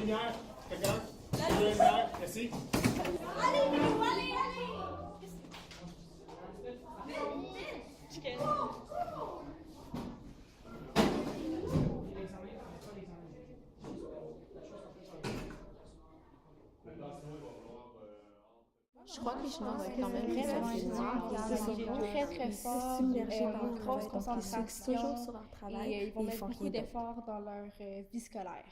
lumière, quelqu'un? S'il veut la lumière, merci. Je crois que les Chinois, c'est quand même très facilement. Ils sont très très forts, une grosse concentration toujours sur leur travail et ils vont et ils mettre font beaucoup rien d'autre. d'efforts dans leur vie scolaire.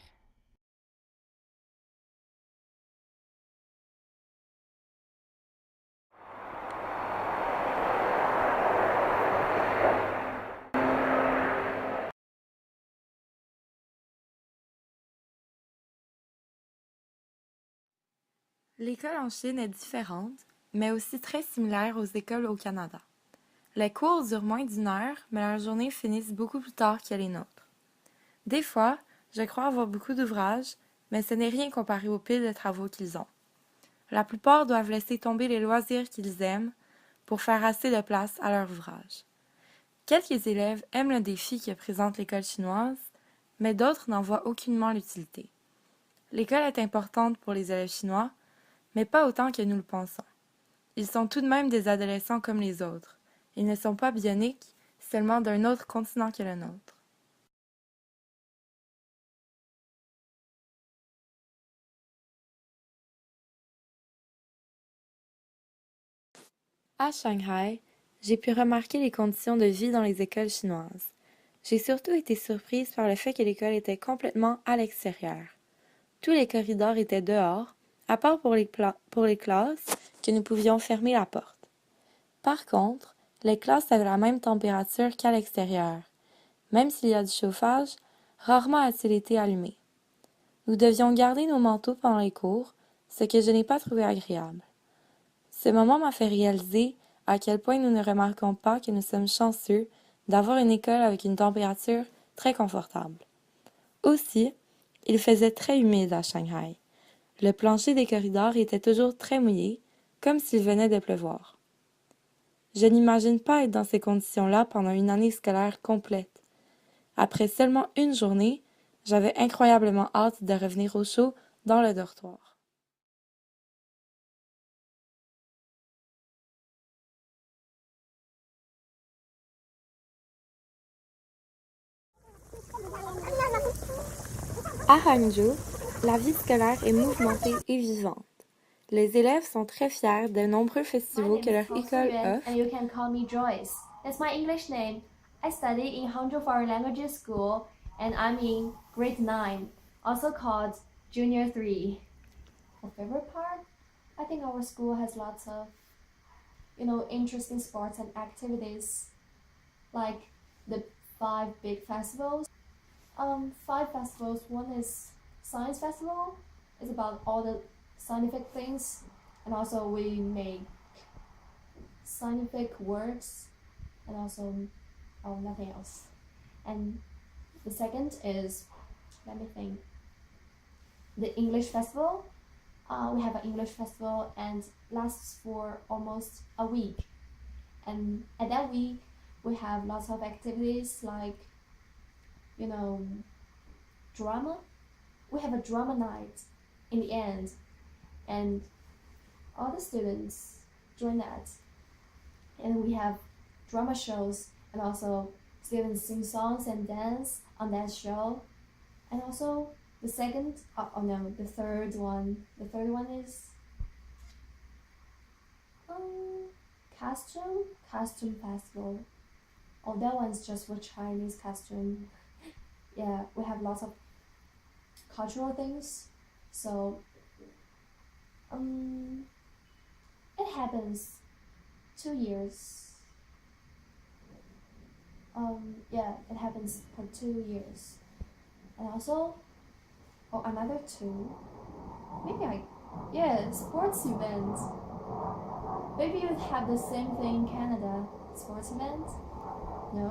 L'école en Chine est différente, mais aussi très similaire aux écoles au Canada. Les cours durent moins d'une heure, mais leurs journées finissent beaucoup plus tard que les nôtres. Des fois, je crois avoir beaucoup d'ouvrages, mais ce n'est rien comparé aux piles de travaux qu'ils ont. La plupart doivent laisser tomber les loisirs qu'ils aiment pour faire assez de place à leurs ouvrages. Quelques élèves aiment le défi que présente l'école chinoise, mais d'autres n'en voient aucunement l'utilité. L'école est importante pour les élèves chinois, mais pas autant que nous le pensons. Ils sont tout de même des adolescents comme les autres. Ils ne sont pas bioniques, seulement d'un autre continent que le nôtre. À Shanghai, j'ai pu remarquer les conditions de vie dans les écoles chinoises. J'ai surtout été surprise par le fait que l'école était complètement à l'extérieur. Tous les corridors étaient dehors, à part pour les classes, que nous pouvions fermer la porte. Par contre, les classes avaient la même température qu'à l'extérieur. Même s'il y a du chauffage, rarement a-t-il été allumé. Nous devions garder nos manteaux pendant les cours, ce que je n'ai pas trouvé agréable. Ce moment m'a fait réaliser à quel point nous ne remarquons pas que nous sommes chanceux d'avoir une école avec une température très confortable. Aussi, il faisait très humide à Shanghai. Le plancher des corridors était toujours très mouillé, comme s'il venait de pleuvoir. Je n'imagine pas être dans ces conditions-là pendant une année scolaire complète. Après seulement une journée, j'avais incroyablement hâte de revenir au chaud dans le dortoir. À Hangzhou, la vie scolaire est mouvementée et vivante. Les élèves sont très fiers des nombreux festivals que leur école offre. And you can call me Joyce. That's my English name. I study in Hangzhou Foreign Languages School and I'm in grade 9, also called Junior 3. My favorite part? I think our school has lots of, interesting sports and activities, like the 5 big festivals. 5 festivals. One is Science Festival. It's about all the scientific things, and also we make scientific works, and also nothing else. And the second is, let me think, the English Festival. We have an English festival and lasts for almost a week. And at that week, we have lots of activities like, drama. We have a drama night in the end, and all the students join that. And we have drama shows, and also students sing songs and dance on that show. And also the third one. The third one is costume festival. Oh, that one's just for Chinese costume. Yeah, we have lots of cultural things. So it happens 2 years. Yeah, it happens for 2 years. And also, another 2. Sports events. Maybe you have the same thing in Canada. Sports events? No?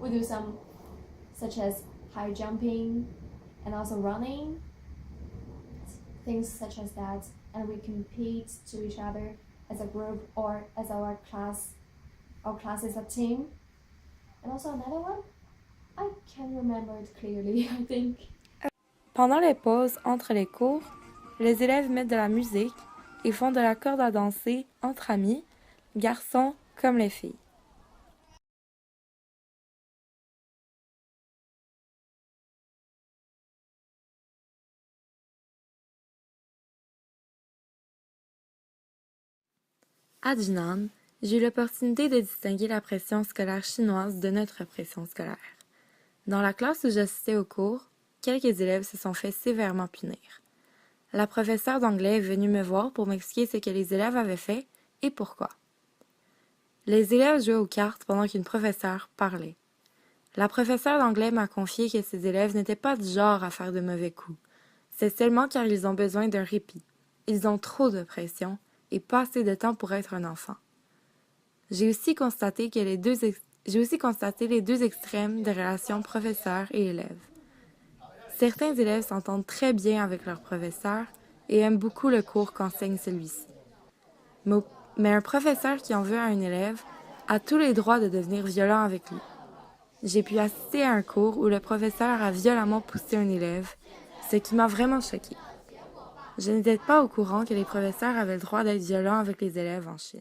We do some, such as high jumping and also running, things such as that, and we compete to each other as a group or as our class is a team. And also another one, I can't remember it clearly, I think. Pendant les pauses entre les cours, les élèves mettent de la musique et font de la corde à danser entre amis, garçons comme les filles. À Jinan, j'ai eu l'opportunité de distinguer la pression scolaire chinoise de notre pression scolaire. Dans la classe où j'assistais au cours, quelques élèves se sont fait sévèrement punir. La professeure d'anglais est venue me voir pour m'expliquer ce que les élèves avaient fait et pourquoi. Les élèves jouaient aux cartes pendant qu'une professeure parlait. La professeure d'anglais m'a confié que ces élèves n'étaient pas du genre à faire de mauvais coups. C'est seulement car ils ont besoin d'un répit. Ils ont trop de pression et pas assez de temps pour être un enfant. J'ai aussi constaté les deux extrêmes des relations professeur et élève. Certains élèves s'entendent très bien avec leur professeur et aiment beaucoup le cours qu'enseigne celui-ci. Mais un professeur qui en veut à un élève a tous les droits de devenir violent avec lui. J'ai pu assister à un cours où le professeur a violemment poussé un élève, ce qui m'a vraiment choquée. Je n'étais pas au courant que les professeurs avaient le droit d'être violents avec les élèves en Chine.